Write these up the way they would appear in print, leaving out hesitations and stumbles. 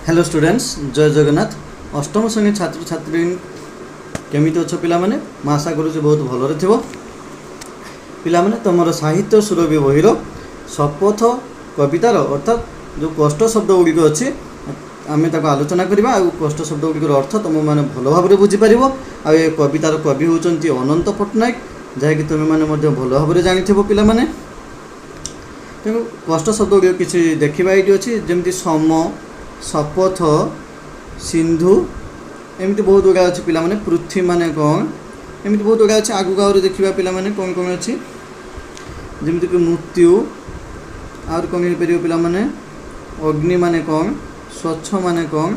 Hello students, जय जगन्नाथ। अष्टम श्रेणी छात्र छात्री केमिति अच्छ पिला माने? मैं आशा करूँ बहुत भलरे थिबो। पिला माने तुमर साहित्य सुरभि बहिर शपथ कवितार अर्थात जो कष्ट शब्द गुड़िक अच्छी आम ताको आलोचना करवा। कष्ट शब्द गुड़िकर अर्थ तुम मैंने भल भाव बुझीपर। आ कवितार कवि होती अनंत पट्टनायक, जहाँकि तुम मैंने भल भाव जानी पिला माने। तेणु कष्ट शब्द गुड़िक किसी देखा ये अच्छी जमी सम, शपथ, सिंधु एमती बहुत गुड़ा अच्छी पिला माने। पृथ्वी माने कौन एमती बहुत गुड़ा अच्छी। आगु आगे देखा पिला माने कौन कौन अच्छी जमीक मृत्यु आर कौन हो पार पिला माने। अग्नि माने कौन, स्वच्छ माने कौन,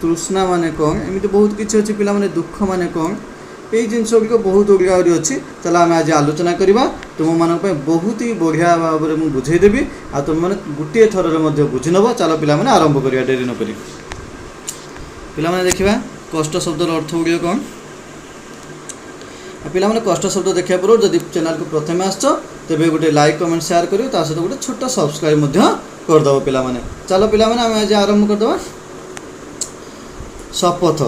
तृष्णा माने कौन एमती बहुत किसी अच्छी पिला माने। दुख माने कौन यही जिनस गुड़िक बहुत गुड़ा अच्छी। चलो आम आज आलोचना करवा। तुम मान बहुत ही बढ़िया भाव में बुझेदेवी। आ तुम मैंने गोटे थर बुझी नब। चलो पिला माने आरंभ करिया डेरी न करी। पिला माने देखिबा कष्ट शब्दर अर्थ गुड़िक कौन। पिला माने कष्ट शब्द देखा पूर्व जदि चैनल को प्रथम आसछ तेबे गोटे लाइक कमेंट शेयर करियो, ता सहित गोटे छोटा सब्सक्राइब करदेव पिला माने। चलो पिला माने आम आज आरंभ करदेवा। शपथ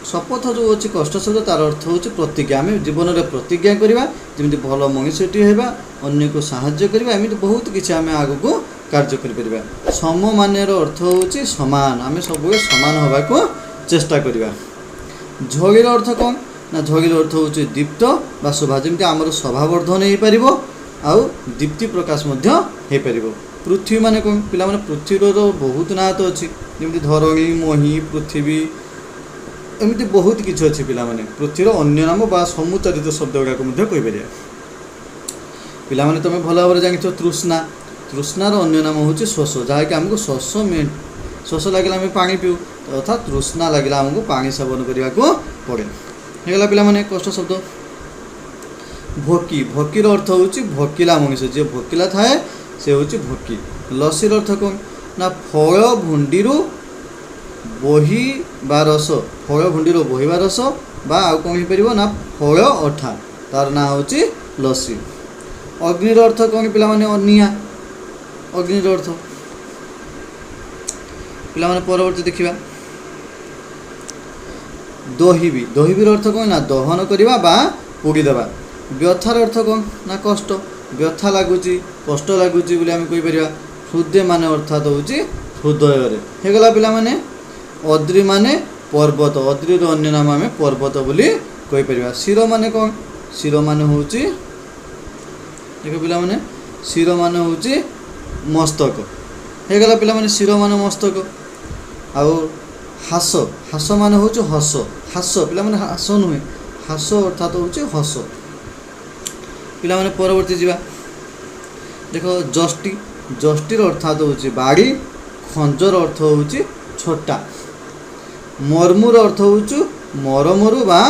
शपथ जो अच्छी कष्ट शब्द तार अर्थ हूँ प्रतिज्ञा। आम जीवन में प्रतिज्ञा करवा जमी भल मनुष्यटी होगा, अन्य को साहाय्य करवा, एमती बहुत किसी आम आग को कार्य कर। सम मान अर्थ हूँ समान। आम सब सामान हवा को चेष्टा करवा। झगिर अर्थ कौन ना, झगिर अर्थ हूँ दीप्त बा शोभा। जमी आमर शोभावर्धन हो पार आउ दीप्ति प्रकाश हो पार। पृथ्वी माने कौन पिला माने? पृथ्वीर बहुत ना तो अच्छी जमी धरणी, मही, पृथ्वी एमती बहुत किसी अच्छी पिला माने। पृथ्वीर अन्य नाम बा समुच्चारित शब्द गुड़ाक कहीपर। पिला माने तुम भल भाव जान तृष्णा। तृष्णार अन्य नाम हूँ श्वास, जहाँकि आमको श्वास लगे आम पा पीऊ, अर्थात तृष्णा लगे आमको पा सेवन करने को पड़े। होगा पिला माने कष्ट शब्द। भोकी, भोकीर अर्थ हूँ भोकिला मनुष्य। जी भोकिला थाए से हूँ भोकी। लसीर अर्थ कौन ना, फल भुंडीरू बही बा रस। फल भुंडीर बहिबा रस बा आउ कौन हो पार ना, फल अठा, तार ना हूँ लसी। अग्निर अर्थ कौन पिला माने? निया। अग्निर अर्थ पिला माने परवर्ती देखिबा दहिबी। दहिबीर अर्थ कौन ना, दहन करवा बा पोड़ीदेवा। व्यथार अर्थ कौन ना, कष्ट। व्यथा लगुच, कष्ट लगुच बोली आम कहीपर। हृदय माने अर्थात हूँ हृदय होगला पिला माने। अद्रि माने पर्वत। अद्रिर अन्य नाम आम पर्वत बोली कहीपर। शिर माने कौन? शिर माने हूँ देख पिला माने, शिर माने हूँ मस्तक। होगला पिला माने शिर माने मस्तक। आउ हास, हास माने हूँ हस। हास पिला माने हास नुहे, हास अर्थात हूँ हस। पिला माने परवर्ती जीवा देख जष्टि। जष्टिर अर्थात हूँ बाड़ी। खंजर अर्थ हूँ छोटा। मर्मुर अर्थ हूँ मरमरु बा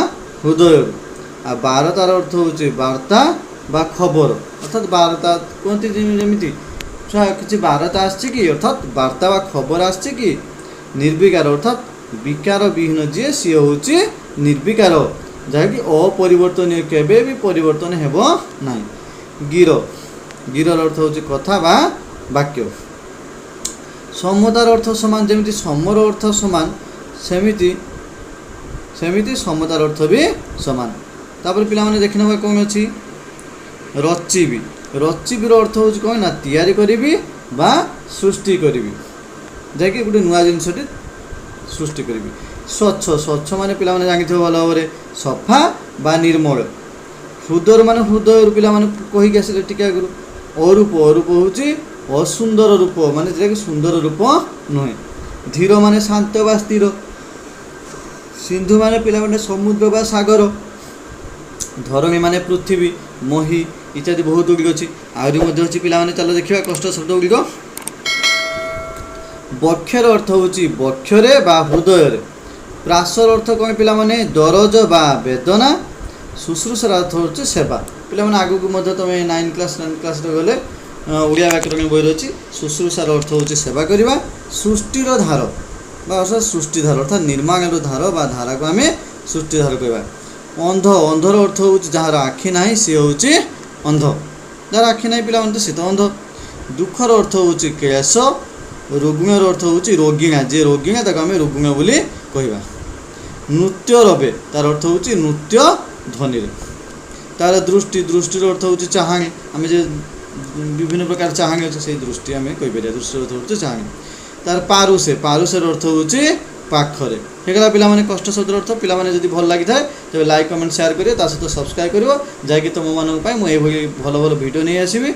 हृदय। आ बारतार अर्थ हूँ वार्ता बा खबर, अर्थात वार्ता कहते जमी किसी वार्ता आसछि कि अर्थात वार्ता बा खबर आसछि कि। निर्विकार अर्थात विकार विहीन जी सी हूँ निर्विकार, जहाँकि अपरिवर्तनीय केबे भी परिवर्तन हेब ना। गिर, गिरर अर्थ हूँ कथा बा वाक्य। समतार अर्थ समान, जमी समर अर्थ समान सेमिति समतार अर्थ भी समान। तापर पिला माने देखि नबा कौन अच्छी रचिबी। रचिबीर अर्थ हूँ कौन ना, तैयारी करी बा सृष्टि करी, जहाँकि गोटे नुआ जिनसटी सृष्टि करी। स्वच्छ, स्वच्छ माने पिला माने जानि भल भाव में सफा बा निर्मल। हृदय माने हृदय पिला माने कहीकि आसिले टिके आगु। अरूप, अरूप हूँ असुंदर रूप माने जोटा कि सुंदर रूप नुहे। धीर माने शांत बा स्थिर। सिंधु माने पिला माने समुद्र बा सागर। धरणी माने पृथ्वी, मही इत्यादि बहुत गुड़िक अच्छी। आहरी अच्छी पिला माने चलो देखिए कष्ट शब्द गुड़िक। बक्षर अर्थ हूँ बक्षरे बा हृदय। प्रासर अर्थ कौन पिला माने? दरज बा वेदना। शुश्रूषार अर्थ हूँ सेवा। पिला माने आगु को तुम 9 क्लास गले ओडिया व्याकरण बही अच्छी। शुश्रूषार अर्थ हूँ सेवा करवा। सृष्टिर धार बा अर्थात सृष्टिधार अर्थात निर्माण धार बा धारा को आम सृष्टिधार कहवा। अंध, अंधर अर्थ हूँ जार आखि ना सी हूँ अंध। जार आखि ना पिला सी तो अंध। दुखर अर्थ हूँ क्लेश। रुग्णर अर्थ होची रोगिणा, जे रोगिणा ताको आमे रुग्ण बोली कहवा। नृत्य रवे तार अर्थ होची नृत्य ध्वनि। तार दृष्टि, दृष्टिर अर्थ होची चाहाणी, आमे जे विभिन्न प्रकार चाहाणी अच्छे से दृष्टि आम कहीपर, दृष्टि अर्थ हो चाहाणी। तार पारुसे, पारुसेर अर्थ होची पाखरे। हेगला पिला माने कष्ट शब्द अर्थ। पिला माने जदि भल लागि थाए तेबे लाइक कमेंट शेयर करियो, ता सहित सब्सक्राइब करियो जाकि तुम मानक पय मु एभली भल भल भिडियो नै आसीबी।